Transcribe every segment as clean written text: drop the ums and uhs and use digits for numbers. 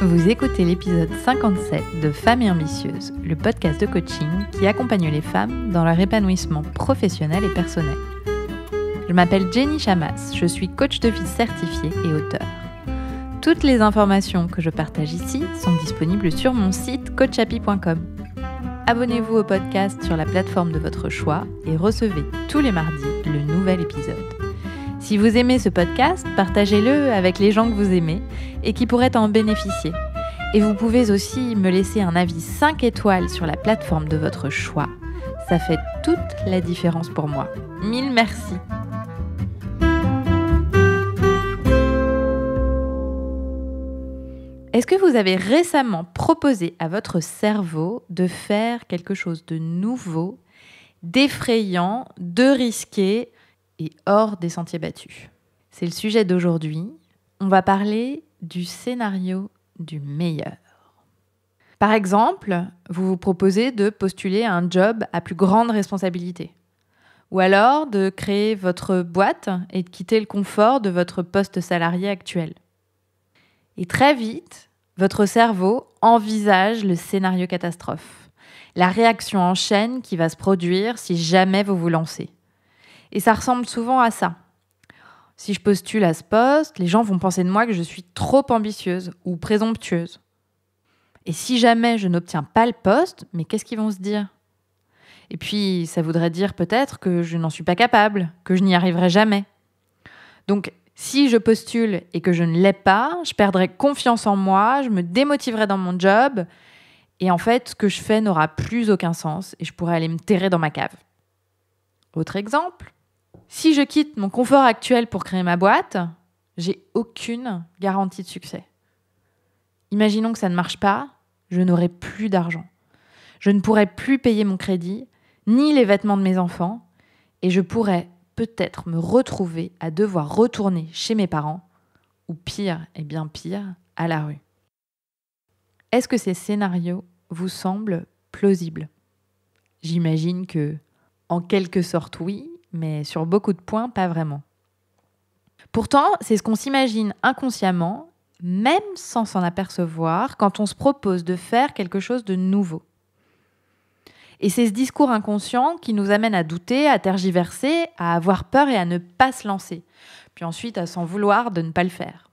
Vous écoutez l'épisode 57 de Femmes et Ambitieuses, le podcast de coaching qui accompagne les femmes dans leur épanouissement professionnel et personnel. Je m'appelle Jenny Chamas, je suis coach de vie certifiée et auteure. Toutes les informations que je partage ici sont disponibles sur mon site coachapi.com. Abonnez-vous au podcast sur la plateforme de votre choix et recevez tous les mardis le nouvel épisode. Si vous aimez ce podcast, partagez-le avec les gens que vous aimez et qui pourraient en bénéficier. Et vous pouvez aussi me laisser un avis 5 étoiles sur la plateforme de votre choix. Ça fait toute la différence pour moi. Mille merci. Est-ce que vous avez récemment proposé à votre cerveau de faire quelque chose de nouveau, d'effrayant, de risqué et hors des sentiers battus? C'est le sujet d'aujourd'hui. On va parler du scénario du meilleur. Par exemple, vous vous proposez de postuler à un job à plus grande responsabilité. Ou alors de créer votre boîte et de quitter le confort de votre poste salarié actuel. Et très vite, votre cerveau envisage le scénario catastrophe, la réaction en chaîne qui va se produire si jamais vous vous lancez. Et ça ressemble souvent à ça. Si je postule à ce poste, les gens vont penser de moi que je suis trop ambitieuse ou présomptueuse. Et si jamais je n'obtiens pas le poste, mais qu'est-ce qu'ils vont se dire ? Et puis, ça voudrait dire peut-être que je n'en suis pas capable, que je n'y arriverai jamais. Donc, si je postule et que je ne l'ai pas, je perdrai confiance en moi, je me démotiverai dans mon job, et en fait, ce que je fais n'aura plus aucun sens et je pourrais aller me terrer dans ma cave. Autre exemple, si je quitte mon confort actuel pour créer ma boîte, j'ai aucune garantie de succès. Imaginons que ça ne marche pas, je n'aurai plus d'argent. Je ne pourrai plus payer mon crédit, ni les vêtements de mes enfants, et je pourrais peut-être me retrouver à devoir retourner chez mes parents, ou pire et bien pire, à la rue. Est-ce que ces scénarios vous semblent plausibles ? J'imagine que, en quelque sorte, oui, mais sur beaucoup de points, pas vraiment. Pourtant, c'est ce qu'on s'imagine inconsciemment, même sans s'en apercevoir, quand on se propose de faire quelque chose de nouveau. Et c'est ce discours inconscient qui nous amène à douter, à tergiverser, à avoir peur et à ne pas se lancer, puis ensuite à s'en vouloir de ne pas le faire.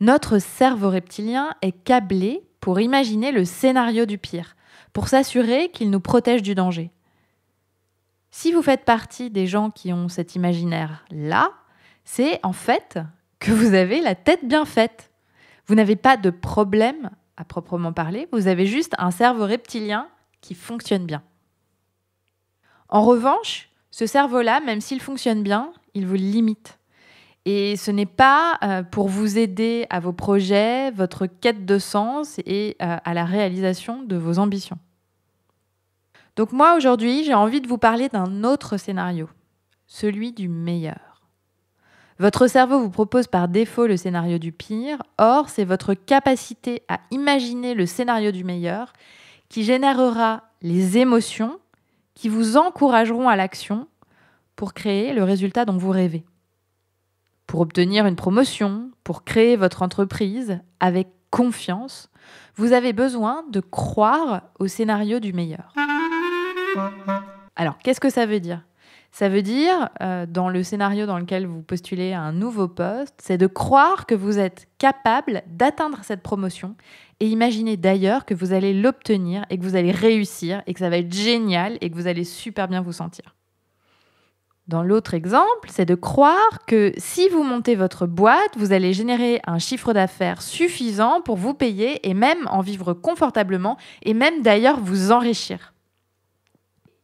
Notre cerveau reptilien est câblé pour imaginer le scénario du pire, pour s'assurer qu'il nous protège du danger. Si vous faites partie des gens qui ont cet imaginaire-là, c'est en fait que vous avez la tête bien faite. Vous n'avez pas de problème à proprement parler, vous avez juste un cerveau reptilien qui fonctionne bien. En revanche, ce cerveau-là, même s'il fonctionne bien, il vous limite. Et ce n'est pas pour vous aider à vos projets, votre quête de sens et à la réalisation de vos ambitions. Donc moi, aujourd'hui, j'ai envie de vous parler d'un autre scénario, celui du meilleur. Votre cerveau vous propose par défaut le scénario du pire, or c'est votre capacité à imaginer le scénario du meilleur qui générera les émotions qui vous encourageront à l'action pour créer le résultat dont vous rêvez. Pour obtenir une promotion, pour créer votre entreprise avec confiance, vous avez besoin de croire au scénario du meilleur. Alors, qu'est-ce que ça veut dire ? Ça veut dire, dans le scénario dans lequel vous postulez à un nouveau poste, c'est de croire que vous êtes capable d'atteindre cette promotion et imaginez d'ailleurs que vous allez l'obtenir et que vous allez réussir et que ça va être génial et que vous allez super bien vous sentir. Dans l'autre exemple, c'est de croire que si vous montez votre boîte, vous allez générer un chiffre d'affaires suffisant pour vous payer et même en vivre confortablement et même d'ailleurs vous enrichir.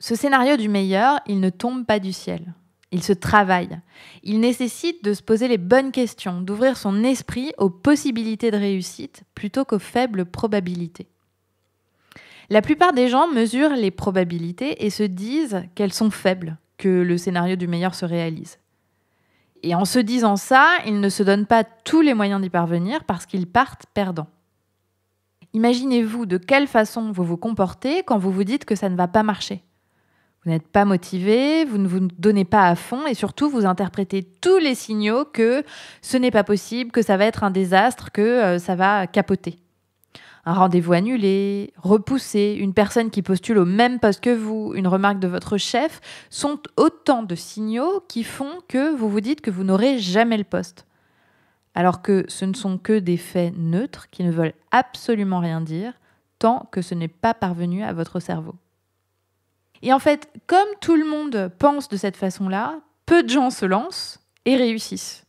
Ce scénario du meilleur, il ne tombe pas du ciel. Il se travaille. Il nécessite de se poser les bonnes questions, d'ouvrir son esprit aux possibilités de réussite plutôt qu'aux faibles probabilités. La plupart des gens mesurent les probabilités et se disent qu'elles sont faibles, que le scénario du meilleur se réalise. Et en se disant ça, ils ne se donnent pas tous les moyens d'y parvenir parce qu'ils partent perdants. Imaginez-vous de quelle façon vous vous comportez quand vous vous dites que ça ne va pas marcher. Vous n'êtes pas motivé, vous ne vous donnez pas à fond et surtout, vous interprétez tous les signaux que ce n'est pas possible, que ça va être un désastre, que ça va capoter. Un rendez-vous annulé, repoussé, une personne qui postule au même poste que vous, une remarque de votre chef, sont autant de signaux qui font que vous vous dites que vous n'aurez jamais le poste. Alors que ce ne sont que des faits neutres qui ne veulent absolument rien dire tant que ce n'est pas parvenu à votre cerveau. Et en fait, comme tout le monde pense de cette façon-là, peu de gens se lancent et réussissent.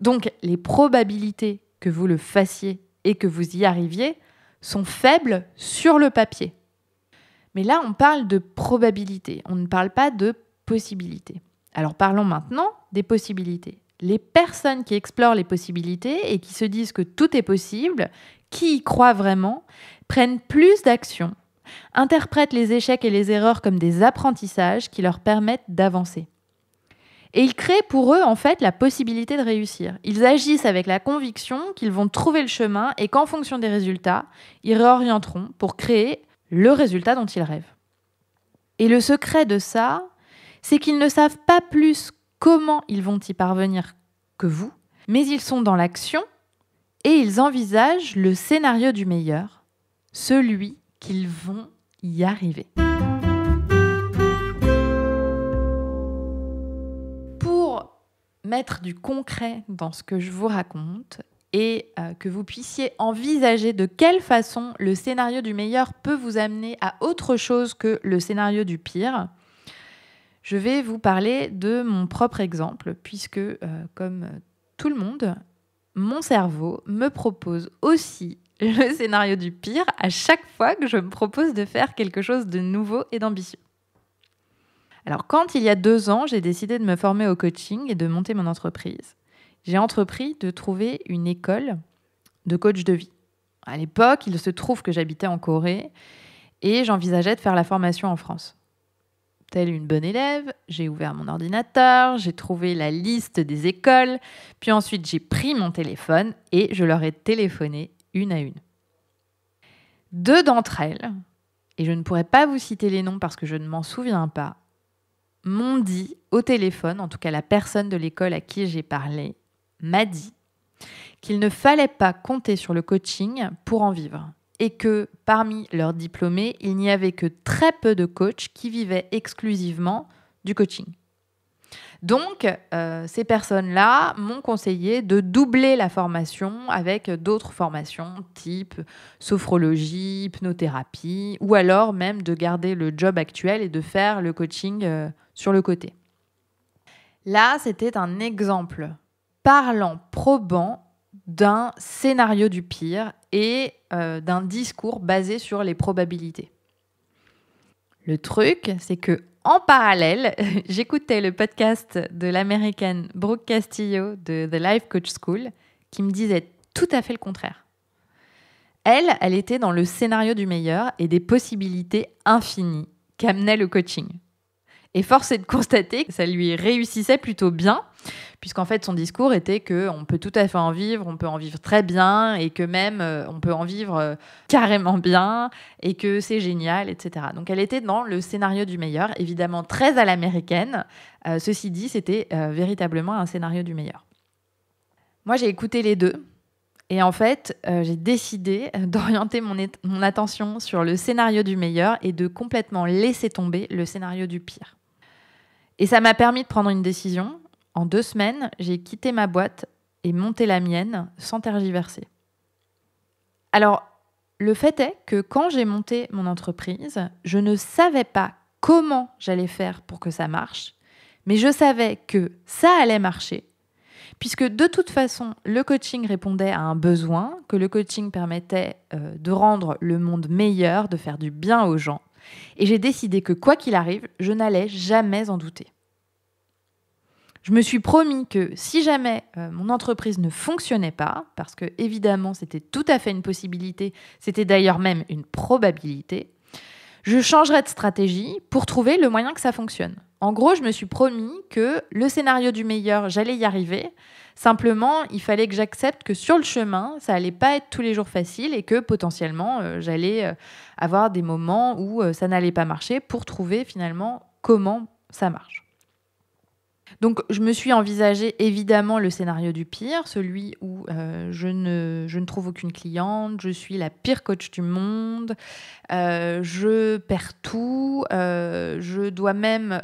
Donc, les probabilités que vous le fassiez et que vous y arriviez sont faibles sur le papier. Mais là, on parle de probabilité, on ne parle pas de possibilité. Alors, parlons maintenant des possibilités. Les personnes qui explorent les possibilités et qui se disent que tout est possible, qui y croient vraiment, prennent plus d'actions, interprètent les échecs et les erreurs comme des apprentissages qui leur permettent d'avancer. Et ils créent pour eux, en fait, la possibilité de réussir. Ils agissent avec la conviction qu'ils vont trouver le chemin et qu'en fonction des résultats, ils réorienteront pour créer le résultat dont ils rêvent. Et le secret de ça, c'est qu'ils ne savent pas plus comment ils vont y parvenir que vous, mais ils sont dans l'action et ils envisagent le scénario du meilleur, celui qu'ils vont y arriver. Pour mettre du concret dans ce que je vous raconte et que vous puissiez envisager de quelle façon le scénario du meilleur peut vous amener à autre chose que le scénario du pire, je vais vous parler de mon propre exemple, puisque, comme tout le monde, mon cerveau me propose aussi le scénario du pire à chaque fois que je me propose de faire quelque chose de nouveau et d'ambitieux. Alors, quand il y a 2 ans, j'ai décidé de me former au coaching et de monter mon entreprise, j'ai entrepris de trouver une école de coach de vie. À l'époque, il se trouve que j'habitais en Corée et j'envisageais de faire la formation en France. Telle une bonne élève, j'ai ouvert mon ordinateur, j'ai trouvé la liste des écoles, puis ensuite j'ai pris mon téléphone et je leur ai téléphoné une à une. 2 d'entre elles, et je ne pourrais pas vous citer les noms parce que je ne m'en souviens pas, m'ont dit au téléphone, en tout cas la personne de l'école à qui j'ai parlé, m'a dit qu'il ne fallait pas compter sur le coaching pour en vivre et que parmi leurs diplômés, il n'y avait que très peu de coachs qui vivaient exclusivement du coaching. Donc, ces personnes-là m'ont conseillé de doubler la formation avec d'autres formations type sophrologie, hypnothérapie, ou alors même de garder le job actuel et de faire le coaching sur le côté. Là, c'était un exemple parlant, probant d'un scénario du pire et d'un discours basé sur les probabilités. Le truc, c'est que en parallèle, j'écoutais le podcast de l'américaine Brooke Castillo de The Life Coach School qui me disait tout à fait le contraire. Elle était dans le scénario du meilleur et des possibilités infinies qu'amenait le coaching. Et force est de constater que ça lui réussissait plutôt bien, puisqu'en fait son discours était qu'on peut tout à fait en vivre, on peut en vivre très bien, et que même on peut en vivre carrément bien, et que c'est génial, etc. Donc elle était dans le scénario du meilleur, évidemment très à l'américaine. Ceci dit, c'était véritablement un scénario du meilleur. Moi, j'ai écouté les deux, et en fait, j'ai décidé d'orienter mon attention sur le scénario du meilleur et de complètement laisser tomber le scénario du pire. Et ça m'a permis de prendre une décision. En 2 semaines, j'ai quitté ma boîte et monté la mienne sans tergiverser. Alors, le fait est que quand j'ai monté mon entreprise, je ne savais pas comment j'allais faire pour que ça marche, mais je savais que ça allait marcher, puisque de toute façon, le coaching répondait à un besoin, que le coaching permettait de rendre le monde meilleur, de faire du bien aux gens. Et j'ai décidé que quoi qu'il arrive, je n'allais jamais en douter. Je me suis promis que si jamais mon entreprise ne fonctionnait pas, parce que évidemment c'était tout à fait une possibilité, c'était d'ailleurs même une probabilité, je changerais de stratégie pour trouver le moyen que ça fonctionne. En gros, je me suis promis que le scénario du meilleur, j'allais y arriver. Simplement, il fallait que j'accepte que sur le chemin, ça allait pas être tous les jours facile et que potentiellement, j'allais avoir des moments où ça n'allait pas marcher pour trouver finalement comment ça marche. Donc, je me suis envisagé évidemment le scénario du pire, celui où je ne trouve aucune cliente, je suis la pire coach du monde, je perds tout, je dois même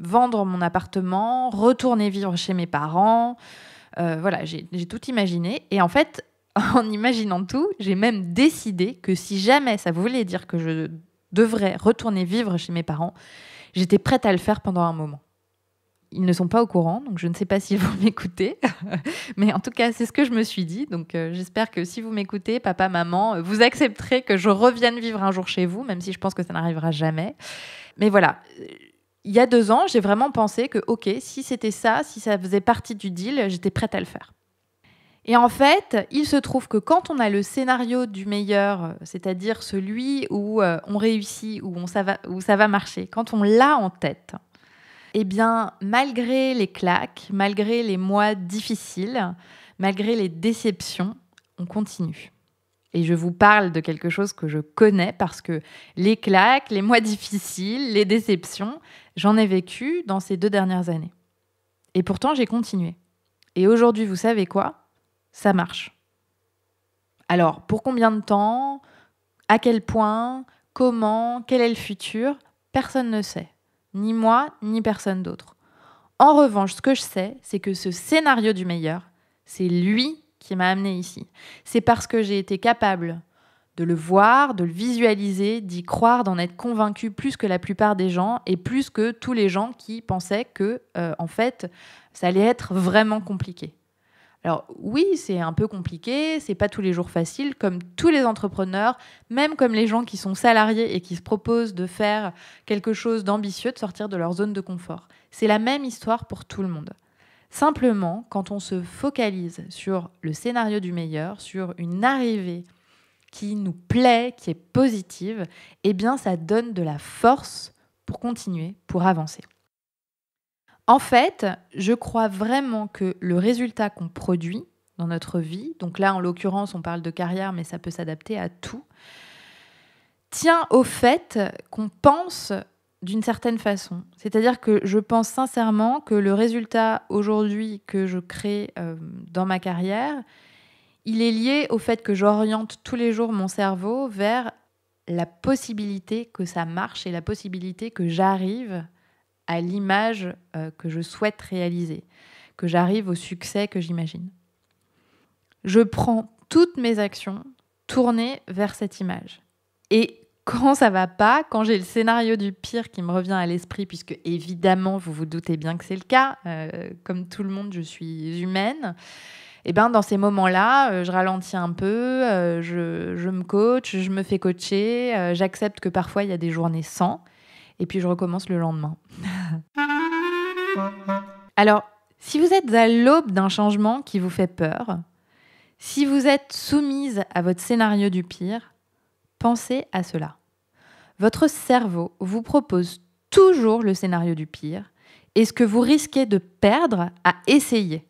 vendre mon appartement, retourner vivre chez mes parents. Voilà, j'ai tout imaginé. Et en fait, en imaginant tout, j'ai même décidé que si jamais ça voulait dire que je devrais retourner vivre chez mes parents, j'étais prête à le faire pendant un moment. Ils ne sont pas au courant, donc je ne sais pas s'ils vont m'écouter. Mais en tout cas, c'est ce que je me suis dit. Donc j'espère que si vous m'écoutez, papa, maman, vous accepterez que je revienne vivre un jour chez vous, même si je pense que ça n'arrivera jamais. Mais voilà, il y a 2 ans, j'ai vraiment pensé que, ok, si c'était ça, si ça faisait partie du deal, j'étais prête à le faire. Et en fait, il se trouve que quand on a le scénario du meilleur, c'est-à-dire celui où on réussit, où ça va marcher, quand on l'a en tête, eh bien, malgré les claques, malgré les mois difficiles, malgré les déceptions, on continue. Et je vous parle de quelque chose que je connais parce que les claques, les mois difficiles, les déceptions, j'en ai vécu dans ces 2 dernières années. Et pourtant, j'ai continué. Et aujourd'hui, vous savez quoi ? Ça marche. Alors, pour combien de temps ? À quel point ? Comment ? Quel est le futur ? Personne ne sait. Ni moi, ni personne d'autre. En revanche, ce que je sais, c'est que ce scénario du meilleur, c'est lui qui m'a amené ici. C'est parce que j'ai été capable de le voir, de le visualiser, d'y croire, d'en être convaincue plus que la plupart des gens et plus que tous les gens qui pensaient que, en fait, ça allait être vraiment compliqué. Alors oui, c'est un peu compliqué, c'est pas tous les jours facile, comme tous les entrepreneurs, même comme les gens qui sont salariés et qui se proposent de faire quelque chose d'ambitieux, de sortir de leur zone de confort. C'est la même histoire pour tout le monde. Simplement, quand on se focalise sur le scénario du meilleur, sur une arrivée qui nous plaît, qui est positive, eh bien ça donne de la force pour continuer, pour avancer. En fait, je crois vraiment que le résultat qu'on produit dans notre vie, donc là en l'occurrence on parle de carrière mais ça peut s'adapter à tout, tient au fait qu'on pense d'une certaine façon. C'est-à-dire que je pense sincèrement que le résultat aujourd'hui que je crée dans ma carrière, il est lié au fait que j'oriente tous les jours mon cerveau vers la possibilité que ça marche et la possibilité que j'arrive à l'image que je souhaite réaliser, que j'arrive au succès que j'imagine. Je prends toutes mes actions tournées vers cette image. Et quand ça va pas, quand j'ai le scénario du pire qui me revient à l'esprit, puisque évidemment, vous vous doutez bien que c'est le cas, comme tout le monde, je suis humaine, et ben dans ces moments-là, je ralentis un peu, je me coach, je me fais coacher, j'accepte que parfois il y a des journées sans, et puis je recommence le lendemain. Alors, si vous êtes à l'aube d'un changement qui vous fait peur, si vous êtes soumise à votre scénario du pire, pensez à cela. Votre cerveau vous propose toujours le scénario du pire et ce que vous risquez de perdre à essayer.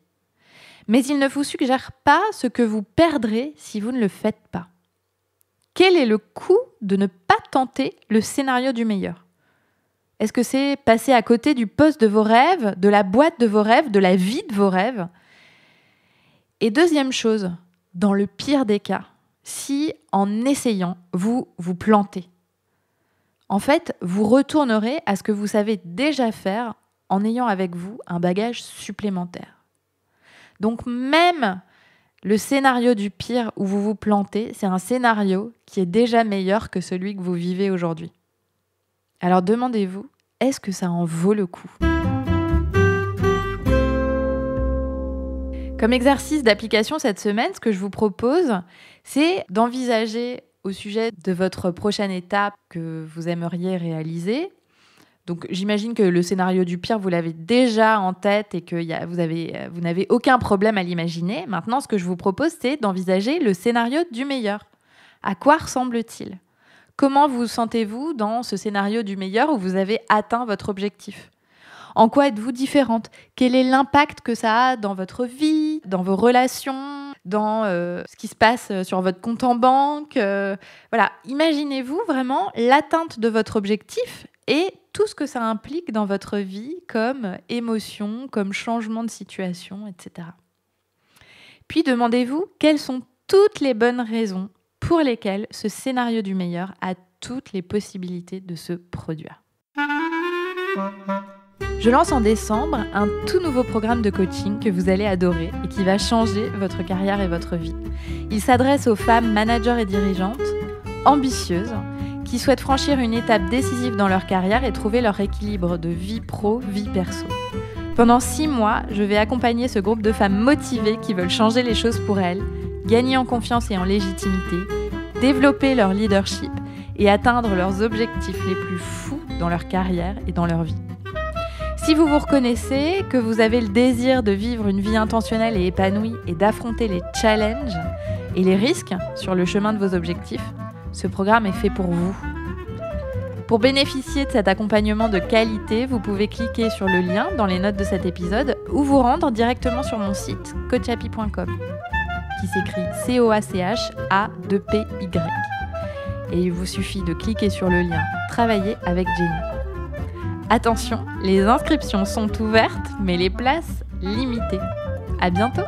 Mais il ne vous suggère pas ce que vous perdrez si vous ne le faites pas. Quel est le coût de ne pas tenter le scénario du meilleur ? Est-ce que c'est passer à côté du poste de vos rêves, de la boîte de vos rêves, de la vie de vos rêves ? Et deuxième chose, dans le pire des cas, si en essayant, vous vous plantez, en fait, vous retournerez à ce que vous savez déjà faire en ayant avec vous un bagage supplémentaire. Donc même le scénario du pire où vous vous plantez, c'est un scénario qui est déjà meilleur que celui que vous vivez aujourd'hui. Alors demandez-vous, est-ce que ça en vaut le coup ? Comme exercice d'application cette semaine, ce que je vous propose, c'est d'envisager au sujet de votre prochaine étape que vous aimeriez réaliser. Donc j'imagine que le scénario du pire, vous l'avez déjà en tête et que vous n'avez aucun problème à l'imaginer. Maintenant, ce que je vous propose, c'est d'envisager le scénario du meilleur. À quoi ressemble-t-il ? Comment vous sentez-vous dans ce scénario du meilleur où vous avez atteint votre objectif ? En quoi êtes-vous différente ? Quel est l'impact que ça a dans votre vie, dans vos relations, dans ce qui se passe sur votre compte en banque. Voilà, imaginez-vous vraiment l'atteinte de votre objectif et tout ce que ça implique dans votre vie comme émotion, comme changement de situation, etc. Puis demandez-vous quelles sont toutes les bonnes raisons pour lesquelles ce scénario du meilleur a toutes les possibilités de se produire. Je lance en décembre un tout nouveau programme de coaching que vous allez adorer et qui va changer votre carrière et votre vie. Il s'adresse aux femmes managers et dirigeantes, ambitieuses, qui souhaitent franchir une étape décisive dans leur carrière et trouver leur équilibre de vie pro, vie perso. Pendant 6 mois, je vais accompagner ce groupe de femmes motivées qui veulent changer les choses pour elles, gagner en confiance et en légitimité, développer leur leadership et atteindre leurs objectifs les plus fous dans leur carrière et dans leur vie. Si vous vous reconnaissez, que vous avez le désir de vivre une vie intentionnelle et épanouie et d'affronter les challenges et les risques sur le chemin de vos objectifs, ce programme est fait pour vous. Pour bénéficier de cet accompagnement de qualité, vous pouvez cliquer sur le lien dans les notes de cet épisode ou vous rendre directement sur mon site coachhappy.com qui s'écrit COACHA2PY. Et il vous suffit de cliquer sur le lien « Travailler avec Jenny ». Attention, les inscriptions sont ouvertes, mais les places limitées. À bientôt!